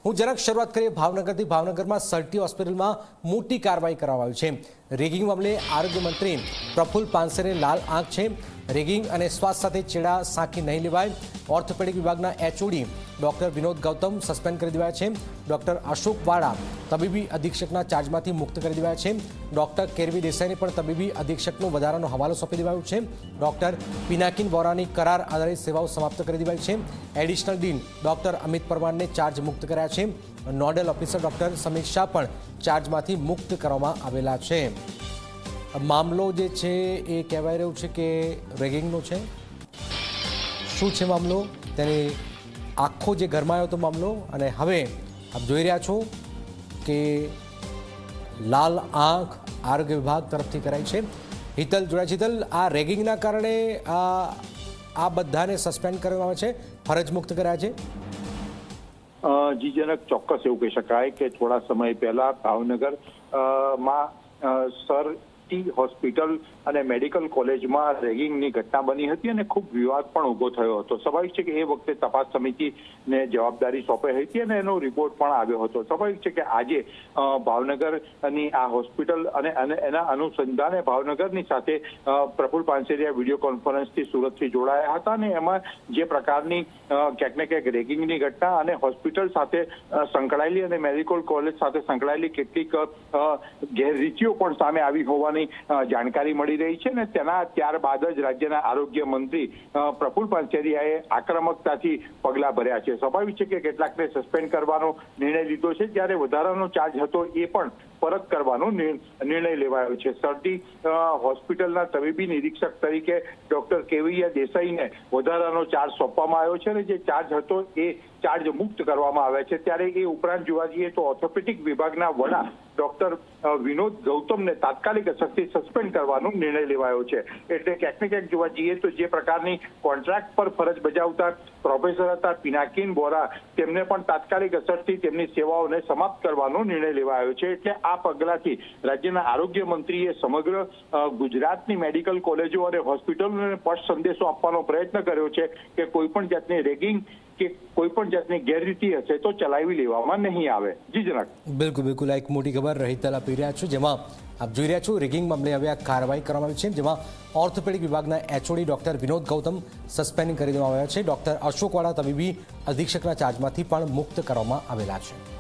હું જરાક શરૂઆત કરીએ ભાવનગરથી। ભાવનગરમાં સર્ટી હોસ્પિટલમાં મોટી કાર્યવાહી કરવામાં આવી છે। રેગિંગ મામલે આરોગ્ય મંત્રી પ્રફુલ્લ પાનસેરે લાલ આંખ છે। રેગિંગ અને સ્વાસ્થ્ય સાથે ચેડા સાંખી નહીં લેવાય। ઓર્થોપેડિક વિભાગના HOD doctor Vinod Gautam suspend કરી દેવાયા છે। ડોક્ટર અશોક વાળા તબીબી અધિક્ષકના ચાર્જમાંથી મુક્ત કરી દેવાયા છે। ડોક્ટર કેરવી દેસાઈને પણ તબીબી અધિક્ષકનો વધારાનો હવાલો સોંપી દેવાયો છે। ડોક્ટર પિનાકિન વોરાની કરાર આધારિત સેવાઓ સમાપ્ત કરી દેવાઈ છે। એડિશનલ ડીન ડોક્ટર અમિત પરમારને ચાર્જ મુક્ત કર્યા છે। Nodal officer doctor Samir Shah પણ ચાર્જમાંથી મુક્ત કરવામાં આવેલા છે। મામલો જે છે એ કહેવાય રહ્યું છે કે રેગિંગનો છે। શું છે મામલો, તેની આખો જે ગરમાયો હતો મામલો, અને હવે આપ જોઈ રહ્યા છો કે લાલ આંખ આરોગ્ય વિભાગ તરફથી કરાઈ છે। હિતલ જોડાય છે। હિતલ, આ રેગિંગના કારણે આ બધાને સસ્પેન્ડ કરવામાં આવે છે, ફરજ મુક્ત કર્યા છે। જી જનક, ચોક્કસ એવું કહી શકાય કે થોડા સમય પહેલા ભાવનગર માં હોસ્પિટલ અને મેડિકલ કોલેજમાં રેગિંગની ઘટના બની હતી અને ખૂબ વિવાદ પણ ઉભો થયો હતો। સ્વાભાવિક છે કે એ વખતે તપાસ સમિતિને જવાબદારી સોંપાઈ હતી અને એનો રિપોર્ટ પણ આવ્યો હતો। સ્વાભાવિક છે કે આજે ભાવનગરની આ હોસ્પિટલ અને એના અનુસંધાને ભાવનગરની સાથે પ્રફુલ્લ પાનસેરિયા વિડીયો કોન્ફરન્સથી સુરતથી જોડાયા હતા અને એમાં જે પ્રકારની ક્યાંક ને ક્યાંક રેગિંગની ઘટના અને હોસ્પિટલ સાથે સંકળાયેલી અને મેડિકલ કોલેજ સાથે સંકળાયેલી કેટલીક ગેરરીતિઓ પણ સામે આવી હોવાની જાણકારી મળી રહી છે અને તેના ત્યારબાદ જ રાજ્યના આરોગ્ય મંત્રી પ્રફુલ્લ પાનસેરિયાએ આક્રમકતાથી પગલાં ભર્યા છે। સ્વાભાવિક છે કે કેટલાકને સસ્પેન્ડ કરવાનો નિર્ણય લીધો છે, જ્યારે વધારાનો ચાર્જ હતો એ પણ પરત કરવાનો નિર્ણય લેવાયો છે। સર્ટી હોસ્પિટલના તબીબી નિરીક્ષક તરીકે ડોક્ટર કેવી દેસાઈને વધારાનો ચાર્જ સોંપવામાં આવ્યો છે અને જે ચાર્જ હતો એ ચાર્જ મુક્ત કરવામાં આવ્યા છે। ત્યારે એ ઉપરાંત જોવા જઈએ તો ઓર્થોપેડિક વિભાગના વડા ડોક્ટર વિનોદ ગૌતમને તાત્કાલિક અસરથી સસ્પેન્ડ કરવાનો નિર્ણય લેવાયો છે। એટલે ક્યાંક ને ક્યાંક જોવા જઈએ તો જે પ્રકારની કોન્ટ્રાક્ટ પર ફરજ બજાવતા પ્રોફેસર હતા પિનાકિન વોરા, તેમને પણ તાત્કાલિક અસરથી તેમની સેવાઓને સમાપ્ત કરવાનો નિર્ણય લેવાયો છે। એટલે આ પગલાથી રાજ્યના આરોગ્ય મંત્રીએ સમગ્ર ગુજરાતની મેડિકલ કોલેજો અને હોસ્પિટલોને સ્પષ્ટ સંદેશો આપવાનો પ્રયત્ન કર્યો છે કે કોઈ પણ જાતની રેગિંગ કે કોઈ પણ જાતની ગેરરીતિ હશે તો ચલાવી લેવામાં નહીં આવે। જી જનક, બિલકુલ એક મોટી ખબર હિતલ આપી રહ્યા છો, જેમાં આપ જોઈ રહ્યા છો રેગિંગ મામલે હવે આ કાર્યવાહી કરવામાં આવી છે, જેમાં ઓર્થોપેડિક વિભાગના HOD doctor Vinod Gautam suspend કરી દેવામાં આવ્યા છે। ડોક્ટર અશોક વાળા તબીબી અધિક્ષકના ચાર્જમાંથી પણ મુક્ત કરવામાં આવેલા છે।